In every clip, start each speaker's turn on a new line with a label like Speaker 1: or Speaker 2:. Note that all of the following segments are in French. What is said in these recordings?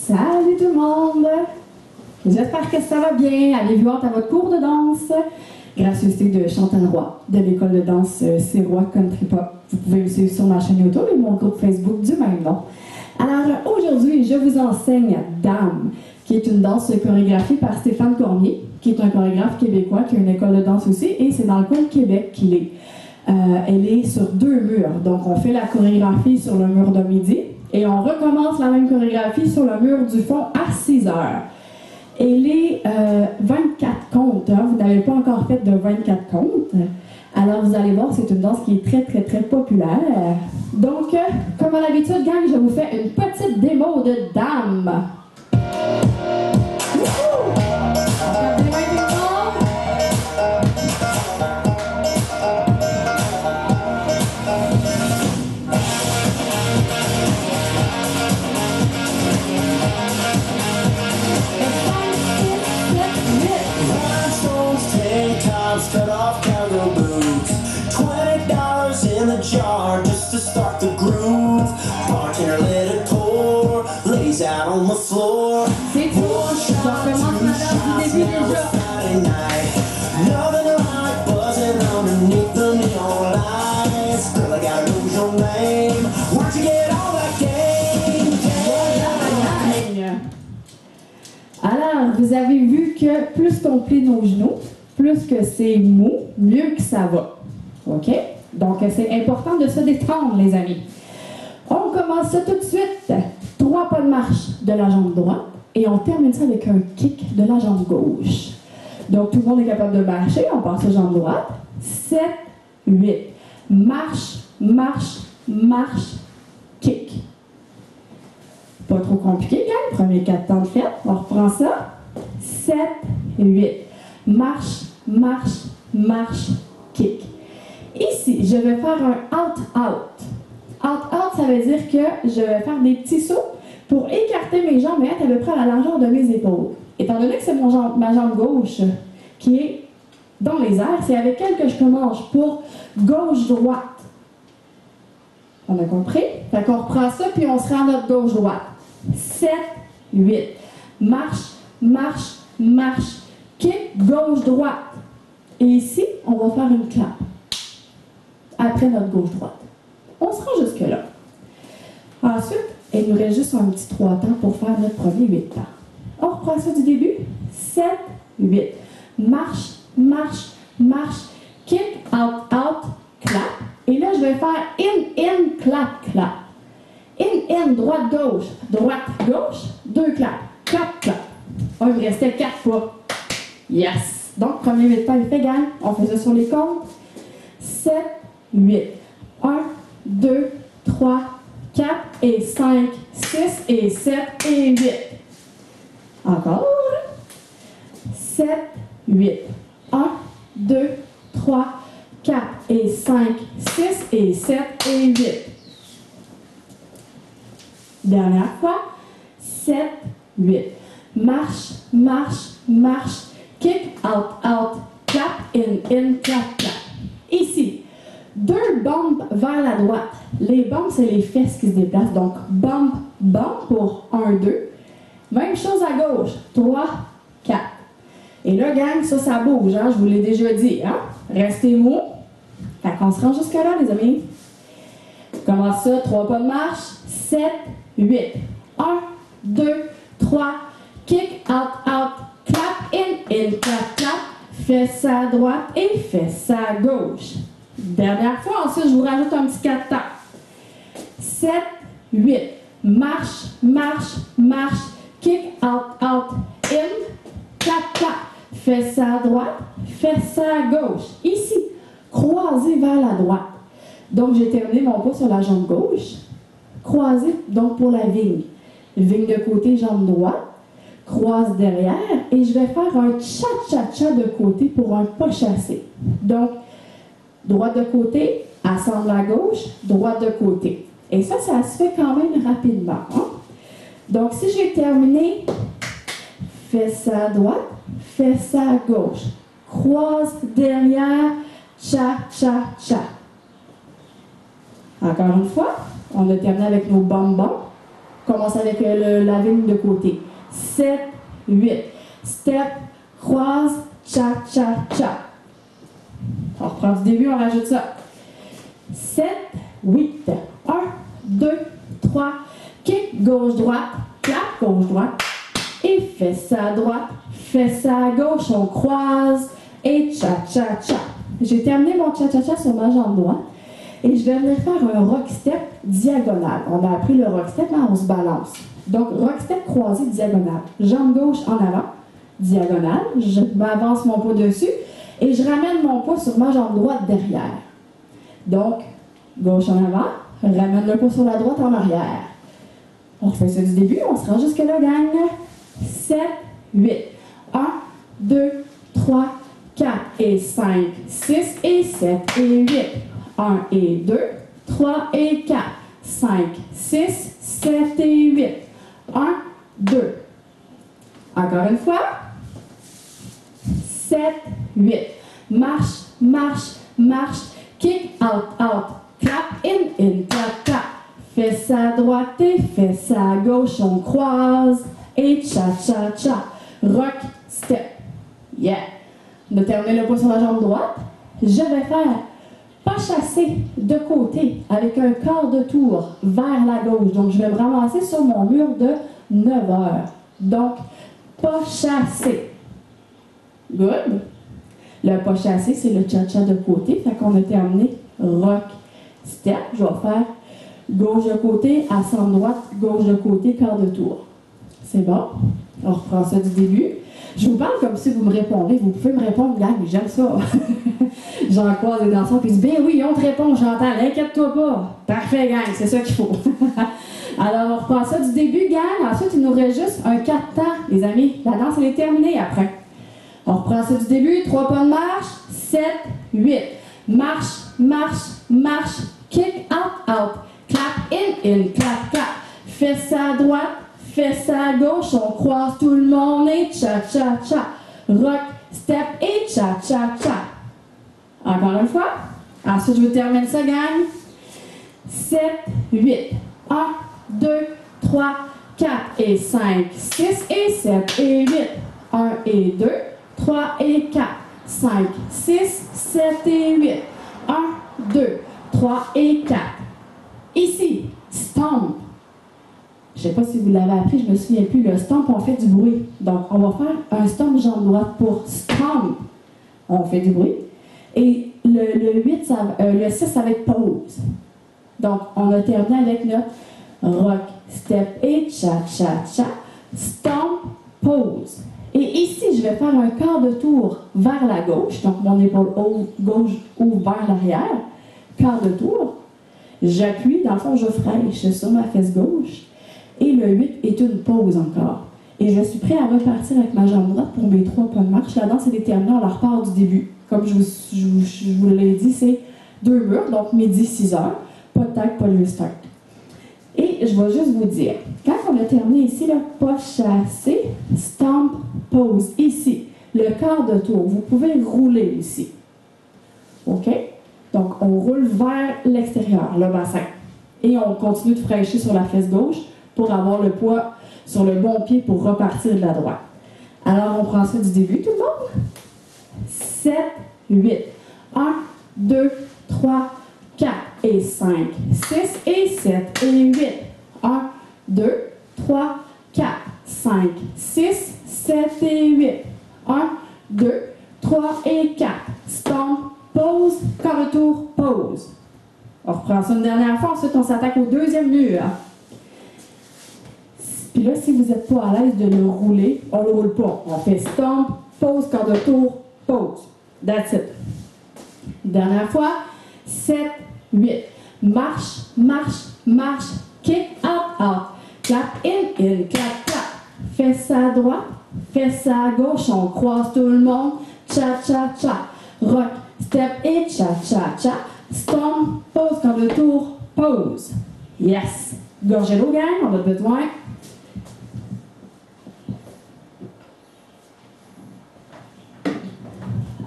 Speaker 1: Salut tout le monde! J'espère que ça va bien. Avez-vous hâte à votre cours de danse? Gracieuseté de Chantal Roy, de l'école de danse C'est Roy Country Pop. Vous pouvez me suivre sur ma chaîne YouTube et mon groupe Facebook du même nom. Alors aujourd'hui, je vous enseigne Dame, qui est une danse chorégraphiée par Stéphane Cormier, qui est un chorégraphe québécois qui a une école de danse aussi, et c'est dans le coin de Québec qu'il est. Elle est sur 2 murs, donc on fait la chorégraphie sur le mur de midi, et on recommence la même chorégraphie sur le mur du fond à 6 heures. Elle est 24 comptes, hein? Vous n'avez pas encore fait de 24 comptes. Alors vous allez voir, c'est une danse qui est très très très populaire. Donc, comme à l'habitude, gang, je vous fais une petite démo de Dame.
Speaker 2: Cut off cowgirl boots, $20 in the jar just to start the groove. Bartender let it pour, lays out on the floor.
Speaker 1: C'est tout, je recommence ma danse du début déjà.
Speaker 2: Friday night, nothing like buzzing underneath the neon lights. Girl, I gotta know your name. Where'd you get all that game?
Speaker 1: Alors, vous avez vu que plus qu'on plie nos genoux, plus que c'est mou, mieux que ça va. OK? Donc, c'est important de se détendre, les amis. On commence ça tout de suite. 3 pas de marche de la jambe droite et on termine ça avec un kick de la jambe gauche. Donc, tout le monde est capable de marcher. On passe la jambe droite. 7, 8. Marche, marche, marche, kick. Pas trop compliqué, gang. Premier 4 temps de fête. On reprend ça. 7, 8. Marche, marche, marche, kick. Ici, je vais faire un out-out. Out-out, ça veut dire que je vais faire des petits sauts pour écarter mes jambes et être à peu près à la largeur de mes épaules. Étant donné que c'est ma jambe gauche qui est dans les airs, c'est avec elle que je commence pour gauche-droite. On a compris? Fait qu'on reprend ça, puis on se rend à notre gauche-droite. 7, 8. Marche, marche, marche, kick, gauche-droite. Et ici, on va faire une clap. Après notre gauche-droite. On se rend jusque-là. Ensuite, il nous reste juste un petit 3 temps pour faire notre premier 8 temps. On reprend ça du début. 7, 8. Marche, marche, marche, kick, out, out, clap. Et là, je vais faire in, clap, clap. In, droite, gauche, 2 claps. Clap, clap. Il me restait 4 fois. Yes! Donc, premier 8 temps, il fait gagne. On fait ça sur les comptes. 7, 8. 1, 2, 3, 4 et 5, 6 et 7 et 8. Encore. 7, 8. 1, 2, 3, 4 et 5, 6 et 7 et 8. Dernière fois. 7, 8. Marche, marche, marche. Kick, out, out, clap, in, clap, clap. Ici, 2 bumps vers la droite. Les bumps, c'est les fesses qui se déplacent. Donc, bump, bump pour 1, 2. Même chose à gauche. 3, 4. Et là, gang, ça bouge. Hein? Je vous l'ai déjà dit. Hein? Restez mou. Fait qu'on se rend jusque-là, les amis. Commence ça. 3 pas de marche. 7, 8. 1, 2, 3. Kick, out, out. Clap, in, clap, clap, fesse à droite et fesse à gauche. Dernière fois, ensuite, je vous rajoute un petit 4 temps. 7, 8, marche, marche, marche, kick, out, out, in, clap, clap, fesse à droite, fesse à gauche. Ici, croisé vers la droite. Donc, j'ai terminé mon pas sur la jambe gauche. Croisé, donc pour la vigne. Vigne de côté, jambe droite. Croise derrière et je vais faire un cha-cha-cha de côté pour un pas chassé. Donc, droite de côté, assemble à gauche, droite de côté. Et ça se fait quand même rapidement. Hein? Donc, si j'ai terminé, fesse à droite, fesse à gauche, croise derrière, cha-cha-cha. Encore une fois, on a terminé avec nos bonbons. commence avec la ligne de côté. 7, 8. Step, croise, cha, cha, cha. On reprend du début, on rajoute ça. 7, 8. 1, 2, 3. Kick, gauche-droite. Clap, gauche-droite. Et fesse à droite. Fesse à gauche, on croise. Et cha, cha, cha. J'ai terminé mon cha, cha, cha sur ma jambe droite. Et je vais venir faire un rock step diagonal. On a appris le rock step, mais on se balance. Donc, rock step croisé diagonal. Jambe gauche en avant, diagonale. Je m'avance mon poids dessus et je ramène mon poids sur ma jambe droite derrière. Donc, gauche en avant, ramène le poids sur la droite en arrière. On refait ça du début, on se rend jusque là, gang. 7, 8. 1, 2, 3, 4 et 5, 6 et 7 et 8. 1 et 2, 3 et 4, 5, 6, 7 et 8. 1, 2. Encore une fois. 7, 8. Marche, marche, marche. Kick, out, out. Clap, in, clap, clap. Fesse à droite et fesse à gauche, on croise. Et cha, cha, cha. Rock, step. Yeah. On a terminé le poids sur la jambe droite. Je vais faire pas chasser de côté avec un quart de tour vers la gauche. Donc, je vais me ramasser sur mon mur de 9 heures. Donc, pas chasser. Good. Le pas chasser, c'est le cha-cha de côté. Fait qu'on a terminé rock step. Je vais faire gauche de côté, ascendre droite, gauche de côté, quart de tour. C'est bon? On reprend ça du début. Je vous parle comme si vous me répondez. Vous pouvez me répondre, gang, j'aime ça. J'en croise les danseurs, puis ils disent, ben oui, on te répond, j'entends, inquiète-toi pas. Parfait, gang, c'est ça qu'il faut. Alors, on reprend ça du début, gang. Ensuite, il nous reste juste un 4 temps, les amis. La danse, elle est terminée après. On reprend ça du début, 3 pas de marche, 7, 8. Marche, marche, marche, kick, out, out. Clap, in, clap, clap. Fesse à droite, fesse à gauche, on croise tout le monde et cha, cha, cha. Rock, step et cha, cha, cha. Encore une fois. Ensuite, je vous termine ça, gang. 7, 8. 1, 2, 3, 4 et 5, 6 et 7 et 8. 1 et 2, 3 et 4, 5, 6, 7 et 8. 1, 2, 3 et 4. Ici, stomp. Je ne sais pas si vous l'avez appris, je ne me souviens plus. Le stomp, on fait du bruit. Donc, on va faire un stomp jambe droite pour stomp. On fait du bruit. Et le 6, ça va être pause. Donc, on a terminé avec notre rock, step et cha, cha, cha. Stomp, pause. Et ici, je vais faire un quart de tour vers la gauche. Donc, mon épaule gauche ou vers l'arrière. Quart de tour. J'appuie, dans le fond, je fraîche sur ma fesse gauche. Et le 8 est une pause encore. Et je suis prêt à repartir avec ma jambe droite pour mes 3 pas de marche. La danse est déterminée, on la repart du début. Comme je vous l'ai dit, c'est 2 murs, donc midi, 6 heures. Pas de tag, pas de restart. Et je vais juste vous dire, quand on a terminé ici, le pas chassé, stomp, pause, ici, le quart de tour, vous pouvez rouler ici. OK? Donc, on roule vers l'extérieur, le bassin. Et on continue de fraîcher sur la fesse gauche pour avoir le poids sur le bon pied pour repartir de la droite. Alors, on prend ça du début, tout le monde. 7, 8. 1, 2, 3, 4 et 5, 6 et 7 et 8. 1, 2, 3, 4, 5, 6, 7 et 8. 1, 2, 3 et 4. Stomp, pause, quart de tour, pause. On reprend ça une dernière fois, ensuite on s'attaque au deuxième mur. Puis là, si vous n'êtes pas à l'aise de le rouler, on ne le roule pas. On fait stomp, pause, quart de tour, pause. That's it. Dernière fois. 7, 8. Marche, marche, marche. Kick, out, out. Clap, in, clap, clap. Fesse à droite, fesse à gauche. On croise tout le monde. Cha, cha, cha. Rock, step et cha, cha, cha. Stomp, pause, quart de tour, pause. Yes. Gorgée d'eau, gang, on a besoin.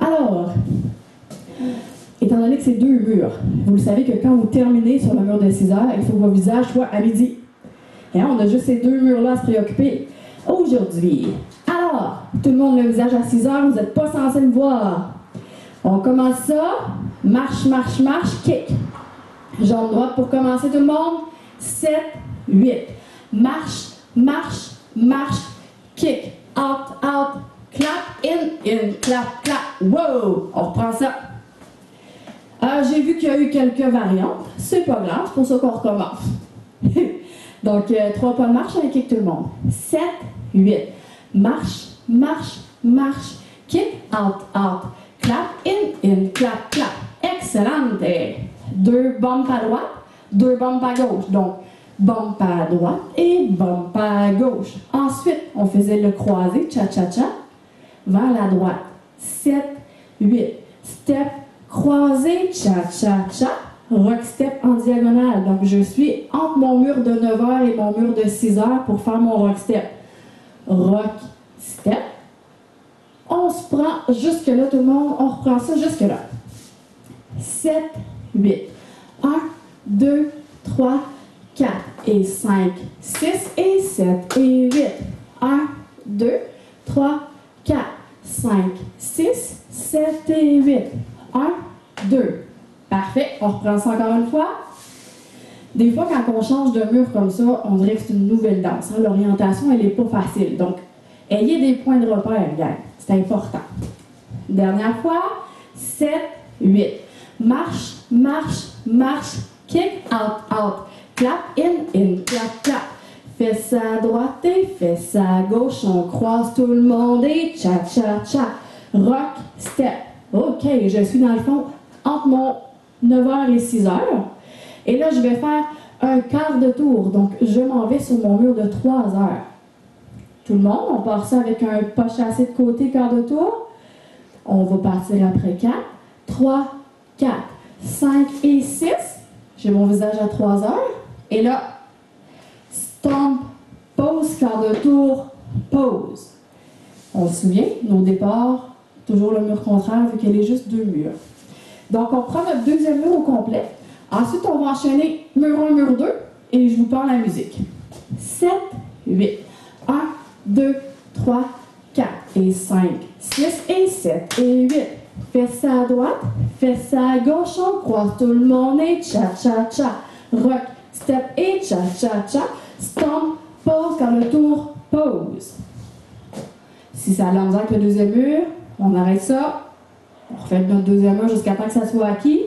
Speaker 1: Alors, étant donné que c'est 2 murs, vous le savez que quand vous terminez sur le mur de 6 heures, il faut que votre visage soit à midi. Et on a juste ces deux murs-là à se préoccuper aujourd'hui. Alors, tout le monde le visage à 6 heures, vous n'êtes pas censé me voir. On commence ça. Marche, marche, marche, kick. Jambe droite pour commencer tout le monde. 7, 8. Marche, marche, marche, kick. Out, out, clap, in, clap, clap. Wow! On reprend ça. J'ai vu qu'il y a eu quelques variantes. C'est pas grave, c'est pour ça qu'on recommence. Donc, 3 pas de marche avec kick tout le monde. 7, 8. Marche, marche, marche, kick, out, out. Clap, in, clap, clap. Excellent. 2 bumps à droite, 2 bumps à gauche. Donc, bump à droite et bump à gauche. Ensuite, on faisait le croisé, cha-cha-cha, vers la droite. 7, 8. Step, croisé, cha-cha-cha. Rock step en diagonale. Donc, je suis entre mon mur de 9 heures et mon mur de 6 heures pour faire mon rock step. Rock step. On se prend jusque-là, tout le monde. On reprend ça jusque-là. 7, 8. 1, 2, 3, 4 et 5, 6 et 7 et 8. 1, 2, 3, 4, 5, 6, 7 et 8. 1, 2. Parfait. On reprend ça encore une fois. Des fois, quand on change de mur comme ça, on dirait que c'est une nouvelle danse. Hein? L'orientation, elle n'est pas facile. Donc, ayez des points de repère, gang. C'est important. Dernière fois. 7, 8. Marche, marche, marche. Kick, out, out. Clap, in, clap, clap. Fesse à droite et fesse à gauche. On croise tout le monde et cha-cha-cha. Rock, step. OK, je suis dans le fond entre mon 9h et 6h. Et là, je vais faire un quart de tour. Donc, je m'en vais sur mon mur de 3 heures. Tout le monde, on part ça avec un pas chassé de côté, quart de tour. On va partir après 4, 3, 4, 5 et 6. J'ai mon visage à 3 heures. Et là, stomp, pause, quart de tour, pause. On se souvient, nos départs, toujours le mur contraire, vu qu'elle est juste 2 murs. Donc, on prend notre deuxième mur au complet. Ensuite, on va enchaîner mur 1, mur 2, et je vous parle la musique. 7, 8. 1, 2, 3, 4 et 5, 6 et 7 et 8. Fesse à droite, fesse à gauche, on croise tout le monde et cha-cha-cha. Rock, step et cha-cha-cha. Stomp, pause quand le tour, pause. Si ça a l'air avec le deuxième mur, on arrête ça. On refait notre deuxième mur jusqu'à temps que ça soit acquis.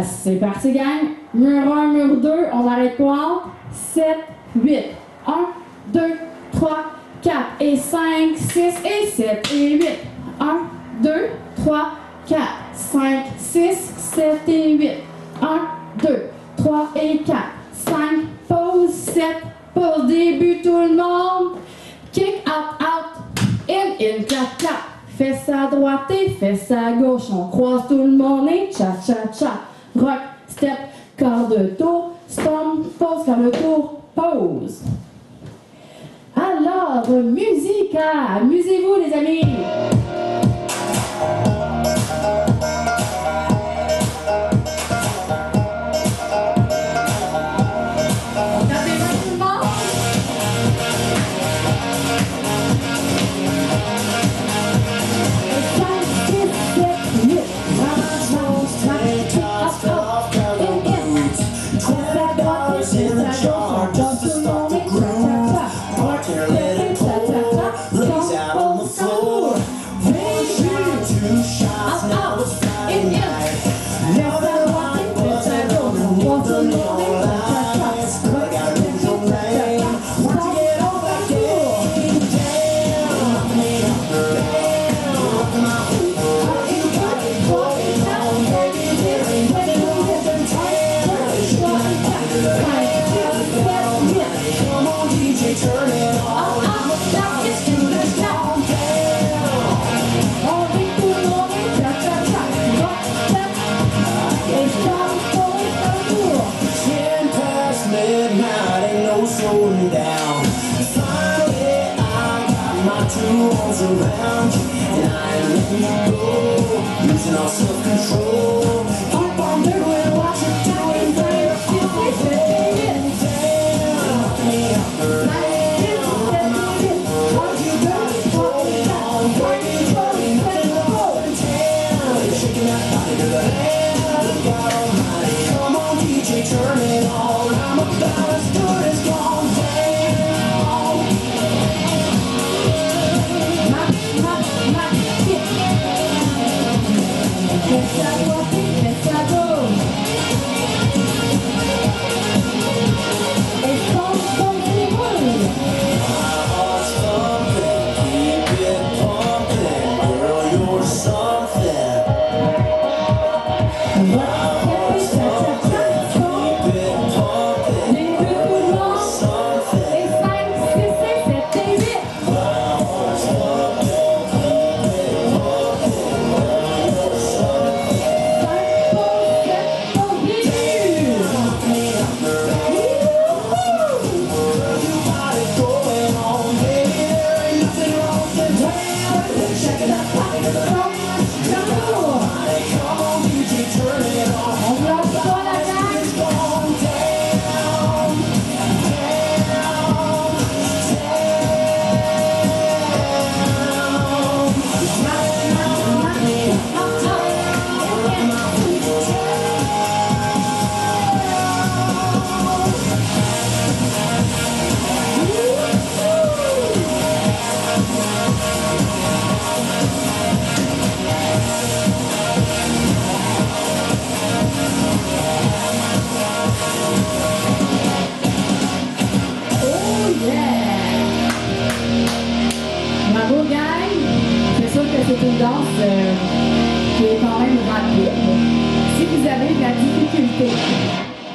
Speaker 1: C'est parti, gang. Mur 1, mur 2, on arrête quoi? 7, 8. 1, 2, 3, 4 et 5, 6 et 7 et 8. 1, 2, 3, 4, 5, 6, 7 et 8. 1, 2, 3 et 4, 5, pause, 7, pause, début tout le monde. Kick, out, out, in, clap, clap. Fesse à droite et fesse à gauche, on croise tout le monde et cha-cha-cha. Rock, step, quart de tour, stomp, pause, quart de tour, pause. Alors, musica, amusez-vous les amis.
Speaker 2: Around you, and I ain't letting you go. Losing all self-control. Keep on doing what you're doing, baby. Feel me, baby. Down.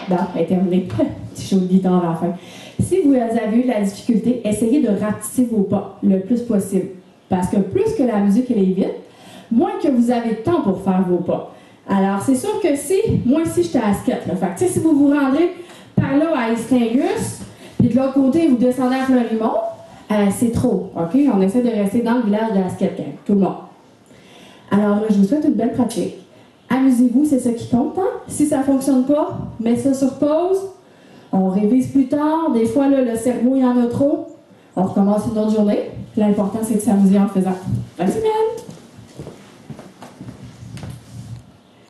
Speaker 1: Bon, elle est terminée. Petit show de guitare à la fin. Si vous avez eu de la difficulté, essayez de rapetisser vos pas le plus possible. Parce que plus que la musique elle est vite, moins que vous avez de temps pour faire vos pas. Alors, c'est sûr que moi ici, j'étais à Asquette. Fait que, si vous vous rendez par là à Istingus, puis de l'autre côté, vous descendez à Fleurimont, c'est trop. OK? On essaie de rester dans le village de Asquette, tout le monde. Alors, je vous souhaite une belle pratique. Amusez-vous, c'est ce qui compte. Hein? Si ça ne fonctionne pas, mettez ça sur pause. On révise plus tard. Des fois, là, le cerveau, il y en a trop. On recommence une autre journée. L'important, c'est de s'amuser en le faisant. Bonne semaine!